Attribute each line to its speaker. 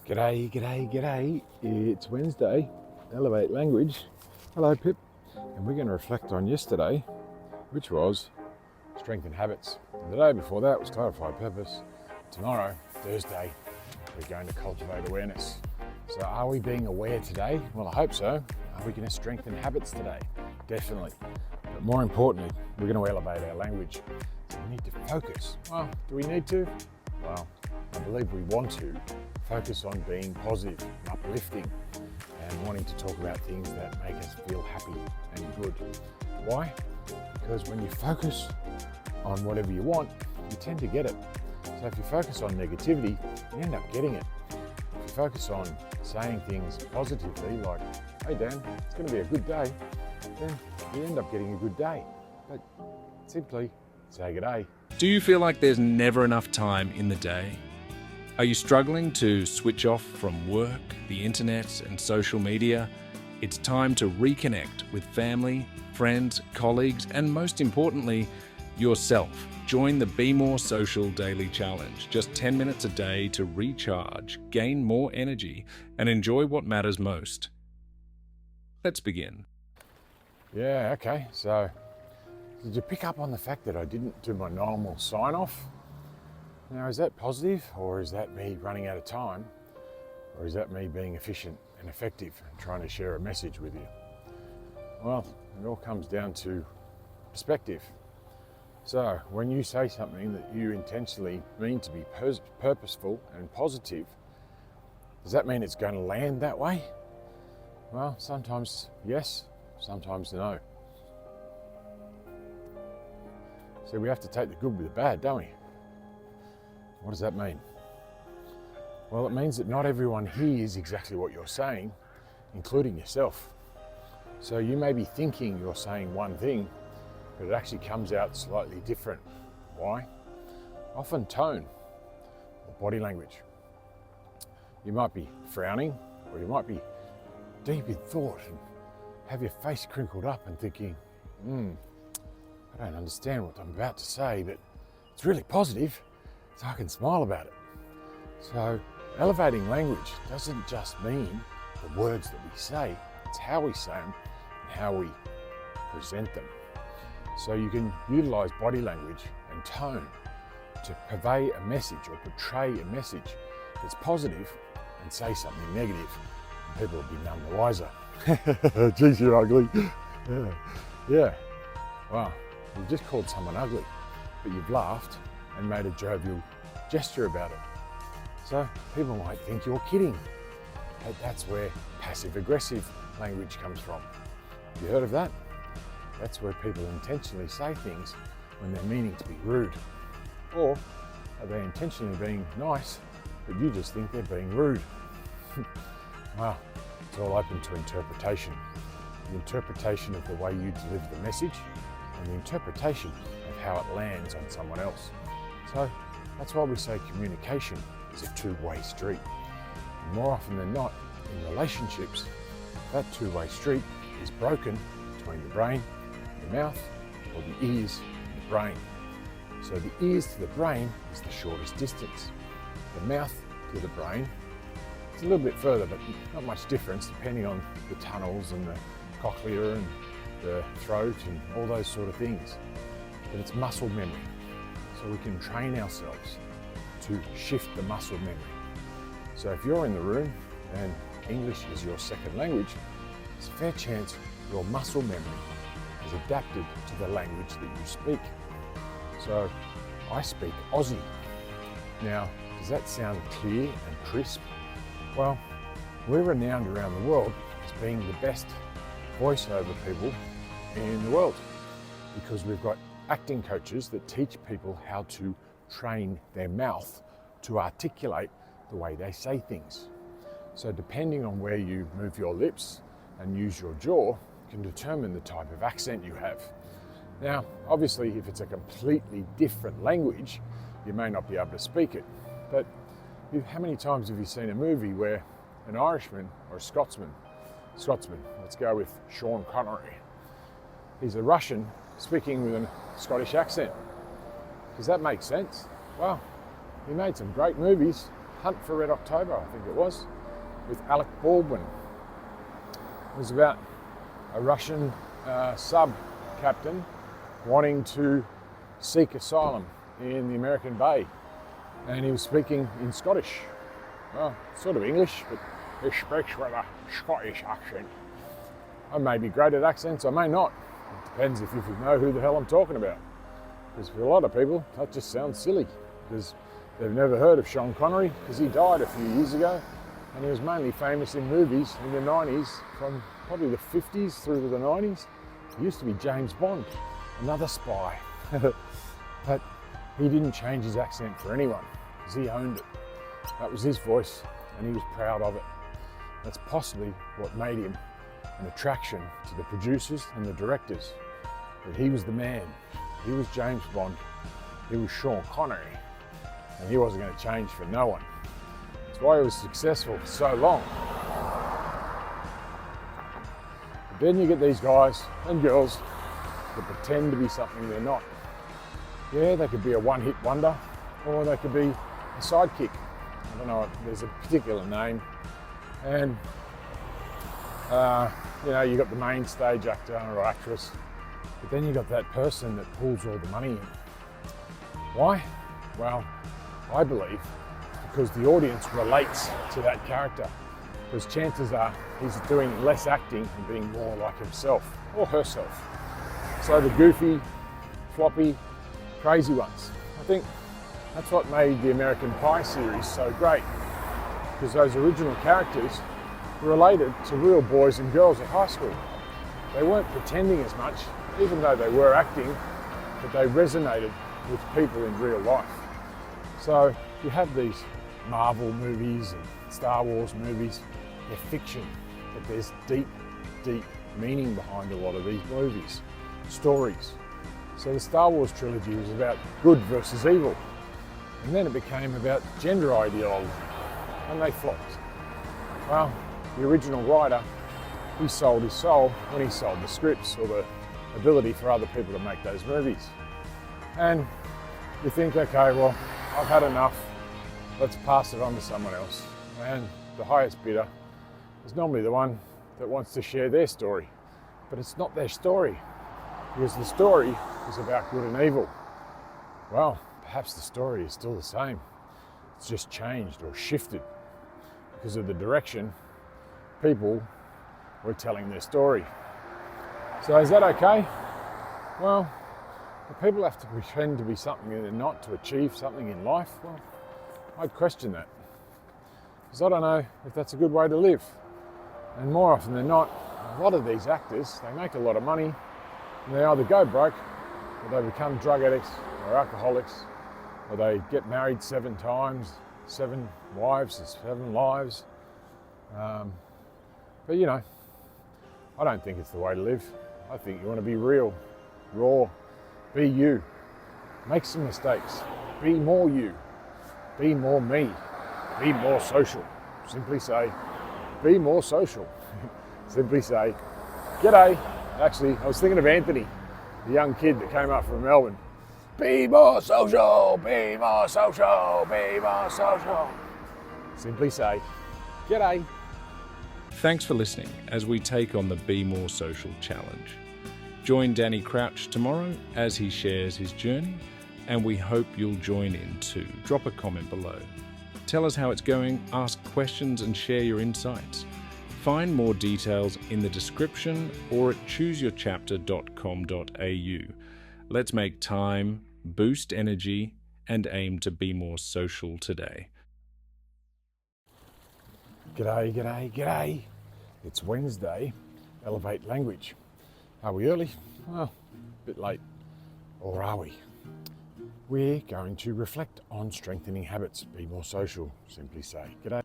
Speaker 1: G'day, g'day, g'day. It's Wednesday, Elevate Language. Hello, Pip. And we're going to reflect on yesterday, which was strengthen habits. And the day before that was clarify purpose. Tomorrow, Thursday, we're going to cultivate awareness. So are we being aware today? Well, I hope so. Are we going to strengthen habits today? Definitely. But more importantly, we're going to elevate our language. So we need to focus. Well, do we need to? Well, I believe we want to focus on being positive and uplifting and wanting to talk about things that make us feel happy and good. Why? Because when you focus on whatever you want, you tend to get it. So if you focus on negativity, you end up getting it. If you focus on saying things positively, like, hey Dan, it's going to be a good day, then you end up getting a good day. But simply say good day.
Speaker 2: Do you feel like there's never enough time in the day? Are you struggling to switch off from work, the internet, and social media? It's time to reconnect with family, friends, colleagues, and most importantly, yourself. Join the Be More Social Daily Challenge. Just 10 minutes a day to recharge, gain more energy, and enjoy what matters most. Let's begin.
Speaker 1: Yeah, okay. So, did you pick up on the fact that I didn't do my normal sign-off? Now, is that positive, or is that me running out of time, or is that me being efficient and effective and trying to share a message with you? Well, it all comes down to perspective. So, when you say something that you intentionally mean to be purposeful and positive, does that mean it's going to land that way? Well, sometimes yes, sometimes no. So we have to take the good with the bad, don't we? What does that mean? Well, it means that not everyone hears exactly what you're saying, including yourself. So you may be thinking you're saying one thing, but it actually comes out slightly different. Why? Often tone or body language. You might be frowning, or you might be deep in thought and have your face crinkled up and thinking, I don't understand what I'm about to say, but it's really positive, so I can smile about it. So elevating language doesn't just mean the words that we say, it's how we say them and how we present them. So you can utilize body language and tone to convey a message or portray a message that's positive and say something negative, and people will be none the wiser. Geez, you're ugly. Yeah. Wow, you've just called someone ugly, but you've laughed and made a jovial gesture about it. So people might think you're kidding. But that's where passive-aggressive language comes from. Have you heard of that? That's where people intentionally say things when they're meaning to be rude. Or are they intentionally being nice, but you just think they're being rude? Wow, it's all open to interpretation. The interpretation of the way you deliver the message and the interpretation of how it lands on someone else. So that's why we say communication is a two-way street. And more often than not, in relationships, that two-way street is broken between the brain and the mouth, or the ears and the brain. So the ears to the brain is the shortest distance. The mouth to the brain, it's a little bit further, but not much difference depending on the tunnels and the cochlea and the throat and all those sort of things. But it's muscle memory. So we can train ourselves to shift the muscle memory. So if you're in the room and English is your second language, there's a fair chance your muscle memory is adapted to the language that you speak. So I speak Aussie. Now, does that sound clear and crisp? Well, we're renowned around the world as being the best voiceover people in the world because we've got acting coaches that teach people how to train their mouth to articulate the way they say things. So depending on where you move your lips and use your jaw can determine the type of accent you have. Now, obviously, if it's a completely different language, you may not be able to speak it. But how many times have you seen a movie where an Irishman or a Scotsman, let's go with Sean Connery, he's a Russian speaking with a Scottish accent. Does that make sense? Well, he made some great movies, Hunt for Red October, I think it was, with Alec Baldwin. It was about a Russian sub-captain wanting to seek asylum in the American Bay, and he was speaking in Scottish. Well, sort of English, but he speaks with a Scottish accent. I may be great at accents, I may not. It depends if you know who the hell I'm talking about. Because for a lot of people, that just sounds silly, because they've never heard of Sean Connery, because he died a few years ago, and he was mainly famous in movies in the 90s, from probably the 50s through to the 90s. He used to be James Bond, another spy. But he didn't change his accent for anyone, because he owned it. That was his voice, and he was proud of it. That's possibly what made him an attraction to the producers and the directors. That he was the man. He was James Bond. He was Sean Connery. And he wasn't going to change for no one. That's why he was successful for so long. But then you get these guys and girls that pretend to be something they're not. Yeah, they could be a one-hit wonder, or they could be a sidekick. I don't know, there's a particular name. And, you got the main stage actor or actress, but then you got that person that pulls all the money in. Why? Well, I believe because the audience relates to that character. Because chances are he's doing less acting and being more like himself or herself. So the goofy, floppy, crazy ones. I think that's what made the American Pie series so great, because those original characters related to real boys and girls at high school. They weren't pretending as much, even though they were acting, but they resonated with people in real life. So you have these Marvel movies and Star Wars movies, they're fiction, but there's deep, deep meaning behind a lot of these movies, stories. So the Star Wars trilogy was about good versus evil, and then it became about gender ideology, and they flopped. Well, the original writer, he sold his soul when he sold the scripts or the ability for other people to make those movies. And you think, okay, well, I've had enough, let's pass it on to someone else. And the highest bidder is normally the one that wants to share their story, but it's not their story, because the story is about good and evil. Well, perhaps the story is still the same. It's just changed or shifted because of the direction people were telling their story. So is that okay? Well, if people have to pretend to be something they're not to achieve something in life, well, I'd question that. Because I don't know if that's a good way to live. And more often than not, a lot of these actors, they make a lot of money, and they either go broke, or they become drug addicts or alcoholics, or they get married 7 times, 7 wives, 7 lives. But I don't think it's the way to live. I think you want to be real, raw, be you, make some mistakes, be more you, be more me, be more social. Simply say, be more social. Simply say, g'day. Actually, I was thinking of Anthony, the young kid that came up from Melbourne. Be more social, be more social, be more social. Simply say, g'day.
Speaker 2: Thanks for listening as we take on the Be More Social challenge. Join Danny Crouch tomorrow as he shares his journey, and we hope you'll join in too. Drop a comment below. Tell us how it's going, ask questions and share your insights. Find more details in the description or at chooseyourchapter.com.au. Let's make time, boost energy, and aim to be more social today.
Speaker 1: G'day, g'day, g'day. It's Wednesday, Elevate Language. Are we early? Well, a bit late. Or are we? We're going to reflect on strengthening habits, be more social. Simply say, g'day.